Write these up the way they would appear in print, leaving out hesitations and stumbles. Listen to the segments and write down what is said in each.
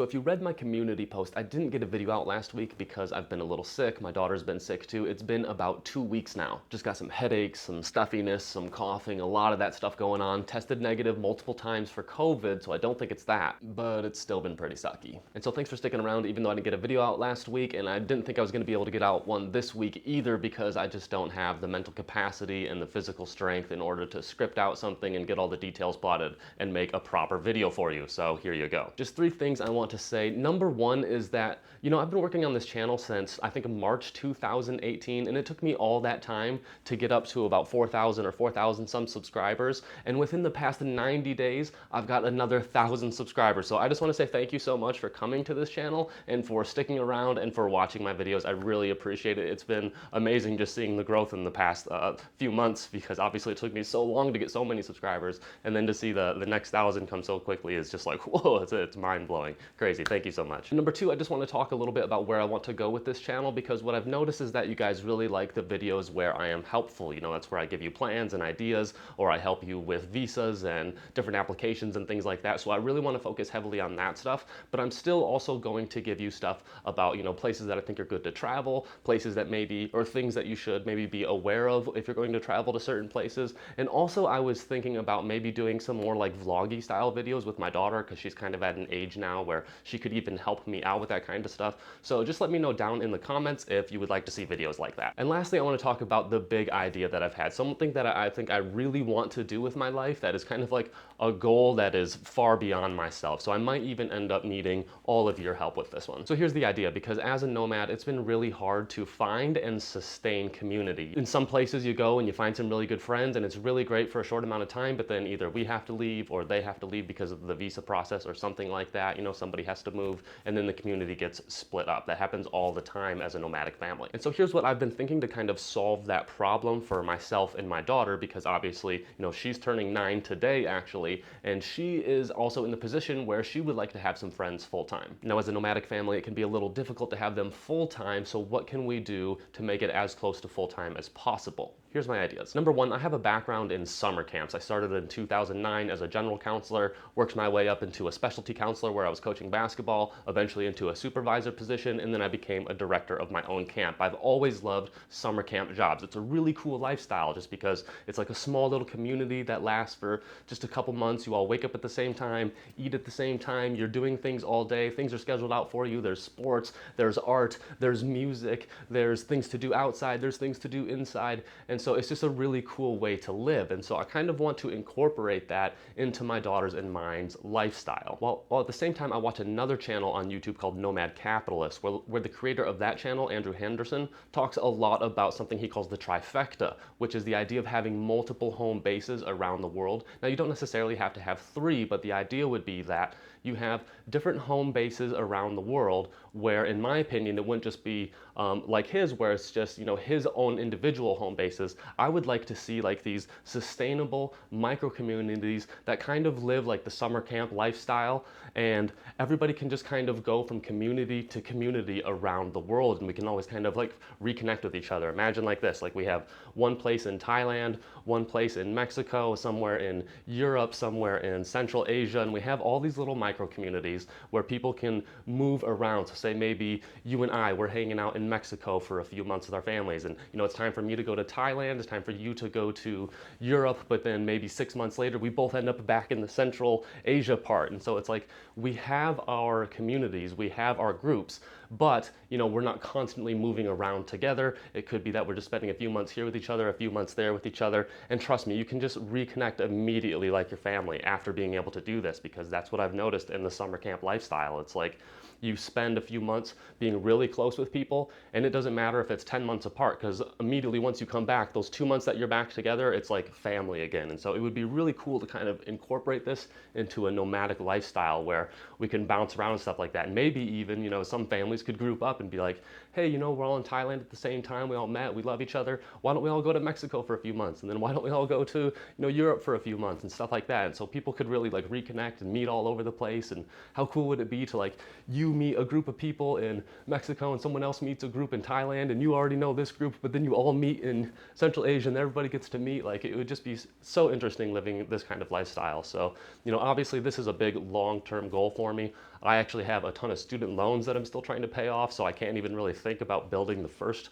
So if you read my community post, I didn't get a video out last week because I've been a little sick. My daughter's been sick too. It's been about 2 weeks now. Just got some headaches, some stuffiness, some coughing, a lot of that stuff going on. Tested negative multiple times for COVID, so I don't think it's that, but it's still been pretty sucky. And so thanks for sticking around even though I didn't get a video out last week, and I didn't think I was gonna be able to get out one this week either because I just don't have the mental capacity and the physical strength in order to script out something and get all the details plotted and make a proper video for you. So here you go. Just 3 things I want to say. Number 1 is that, I've been working on this channel since I think March 2018, and it took me all that time to get up to about 4,000 or 4,000 some subscribers. And within the past 90 days, I've got another 1,000 subscribers. So I just want to say thank you so much for coming to this channel and for sticking around and for watching my videos. I really appreciate it. It's been amazing just seeing the growth in the past few months, because obviously it took me so long to get so many subscribers, and then to see the next 1,000 come so quickly is just like, whoa, it's mind-blowing. Crazy. Thank you so much. Number 2, I just want to talk a little bit about where I want to go with this channel, because what I've noticed is that you guys really like the videos where I am helpful. That's where I give you plans and ideas, or I help you with visas and different applications and things like that. So I really want to focus heavily on that stuff, but I'm still also going to give you stuff about, places that I think are good to travel, places that maybe, or things that you should maybe be aware of if you're going to travel to certain places. And also I was thinking about maybe doing some more like vloggy style videos with my daughter, because she's kind of at an age now where she could even help me out with that kind of stuff. So just let me know down in the comments if you would like to see videos like that. And lastly, I want to talk about the big idea that I've had, something that I think I really want to do with my life that is kind of like a goal that is far beyond myself. So I might even end up needing all of your help with this one. So here's the idea, because as a nomad, it's been really hard to find and sustain community. In some places you go and you find some really good friends and it's really great for a short amount of time, but then either we have to leave or they have to leave because of the visa process or something like that. Somebody has to move, and then the community gets split up. That happens all the time as a nomadic family. And so here's what I've been thinking to kind of solve that problem for myself and my daughter, because obviously, she's turning 9 today actually, and she is also in the position where she would like to have some friends full-time. Now, as a nomadic family, it can be a little difficult to have them full-time, so what can we do to make it as close to full-time as possible? Here's my ideas. Number 1, I have a background in summer camps. I started in 2009 as a general counselor, worked my way up into a specialty counselor where I was coaching basketball, eventually into a supervisor position, and then I became a director of my own camp. I've always loved summer camp jobs. It's a really cool lifestyle just because it's like a small little community that lasts for just a couple months. You all wake up at the same time, eat at the same time, you're doing things all day, things are scheduled out for you, there's sports, there's art, there's music, there's things to do outside, there's things to do inside, and so it's just a really cool way to live. And so I kind of want to incorporate that into my daughter's and mine's lifestyle. While at the same time, I watch another channel on YouTube called Nomad Capitalist, where the creator of that channel, Andrew Henderson, talks a lot about something he calls the trifecta, which is the idea of having multiple home bases around the world. Now, you don't necessarily have to have 3, but the idea would be that you have different home bases around the world where, in my opinion, it wouldn't just be like his, where it's just, his own individual home bases. I would like to see like these sustainable micro communities that kind of live like the summer camp lifestyle, and everybody can just kind of go from community to community around the world, and we can always kind of like reconnect with each other. Imagine like this, like we have one place in Thailand, one place in Mexico, somewhere in Europe, somewhere in Central Asia, and we have all these little micro communities where people can move around. So say maybe you and I, we're hanging out in Mexico for a few months with our families, and it's time for me to go to Thailand, it's time for you to go to Europe, but then maybe 6 months later we both end up back in the Central Asia part. And so it's like we have our communities, we have our groups, but we're not constantly moving around together. It could be that we're just spending a few months here with each other, a few months there with each other, and trust me, you can just reconnect immediately like your family after being able to do this, because that's what I've noticed in the summer camp lifestyle. It's like you spend a few months being really close with people, and it doesn't matter if it's 10 months apart, because immediately once you come back, those 2 months that you're back together, it's like family again. And so it would be really cool to kind of incorporate this into a nomadic lifestyle where we can bounce around and stuff like that. And maybe even, some families could group up and be like, hey, we're all in Thailand at the same time, we all met, we love each other, why don't we all go to Mexico for a few months? And then why don't we all go to, Europe for a few months and stuff like that. And so people could really like reconnect and meet all over the place. And how cool would it be to like you meet a group of people in Mexico and someone else meets a group in Thailand, and you already know this group, but then you all meet in Central Asia and everybody gets to meet. Like, it would just be so interesting living this kind of lifestyle. So, obviously this is a big long-term goal for me. I actually have a ton of student loans that I'm still trying to pay off, so I can't even really think about building the first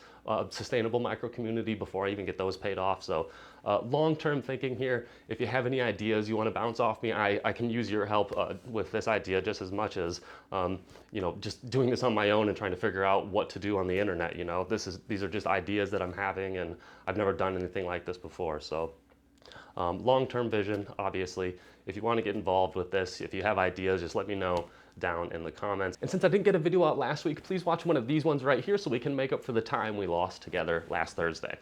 sustainable micro community before I even get those paid off. So long-term thinking here. If you have any ideas you want to bounce off me, I can use your help with this idea just as much as just doing this on my own and trying to figure out what to do on the internet. These are just ideas that I'm having, and I've never done anything like this before. So long-term vision, obviously. If you want to get involved with this, if you have ideas, just let me know down in the comments. And since I didn't get a video out last week, please watch one of these ones right here so we can make up for the time we lost together last Thursday.